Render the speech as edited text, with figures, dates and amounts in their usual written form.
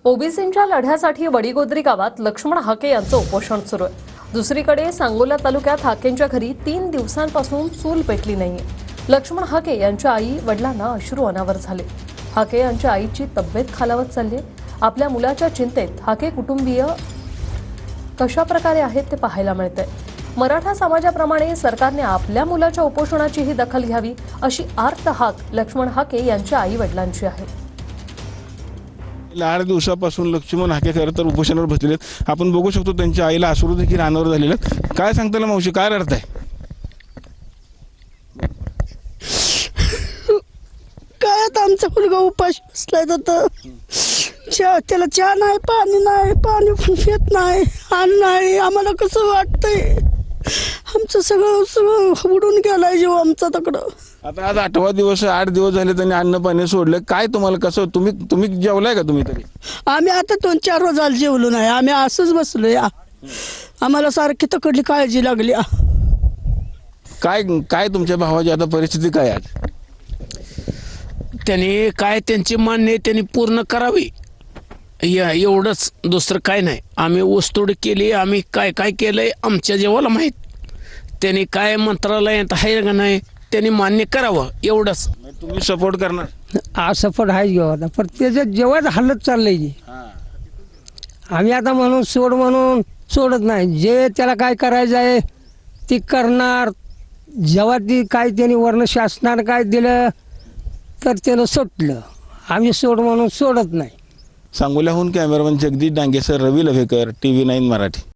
ओबीसींच्या लढ्यासाठी वडीगोद्री गावात लक्ष्मण हाके यांचं उपोषण सुरू आहे. दुसरीकडे सांगोला तालुक्यात हाकेंच्या घरी 3 दिवसांपासून चूल पेटली नाहीये. लक्ष्मण हाके यांच्या आई वडिलांना अश्रू अनावर झाले. हाके यांच्या आईची तब्येत खालावत चालली. आपल्या मुलाच्या चिंतेत हाके कुटुंबीय कशा प्रकारे आहेत ते पाहायला मिळतंय. मराठा समाजाप्रमाणे सरकारने आपल्या मुलाच्या उपोषणाचीही दखल घ्यावी अशी आर्त हाक लक्ष्मण हाके यांच्या आई वडिलांची आहे. 8 दिवसापासून लक्ष्मण हाके खरं तर उपोषणावर बसलेले आहेत. आपण बघू शकतो त्यांच्या आईला अश्रू देखील अनावर झालेले आहेत. काय सांगताल मावशी, काय अर्थ आहे? काय आता आमचा मुलगा उपाशी बसलाय तर त्याला चहा नाही, पाणी पण पित नाही, अन्न नाही. आम्हाला कसं वाटतंय, आमचं सगळं उडून गेलाय जीव आमचा तकडं. आता आज 8वा दिवस, 8 दिवस झाले त्यांनी अन्न पाणी सोडलं. काय तुम्हाला कसं, तुम्ही जेवलाय का तुम्ही तरी? आम्ही आता 2-4 रोज झाले जेवलो नाही. आम्ही असंच बसलो या. आम्हाला सारखी तकडली काळजी लागली. काय तुमच्या भावाची आता परिस्थिती काय आज? त्यांनी काय त्यांची मान्य त्यांनी पूर्ण करावी एवढंच, दुसरं काय नाही. आम्ही ऊसतोड केली, आम्ही काय काय केलंय आमच्या जेव्हाला माहीत. त्यांनी काय मंत्रालयात आहे का नाही त्यांनी मान्य करावं एवढंच. तुम्ही सपोर्ट करणार? आज सपोर्ट आहे जेव्हा, पण त्याचं जेव्हाच हल्लत चाललंय की आम्ही आता म्हणून सोडत नाही. जे त्याला काय करायचं आहे ती करणार. जेव्हा ती काय त्यांनी वर्ण शासनानं काय दिलं तर त्यानं सुटलं. आम्ही सोडत नाही. सांगोल्याहून कॅमेरामन जगदीश डांगेसर, रवी लव्हेकर, TV9 मराठी.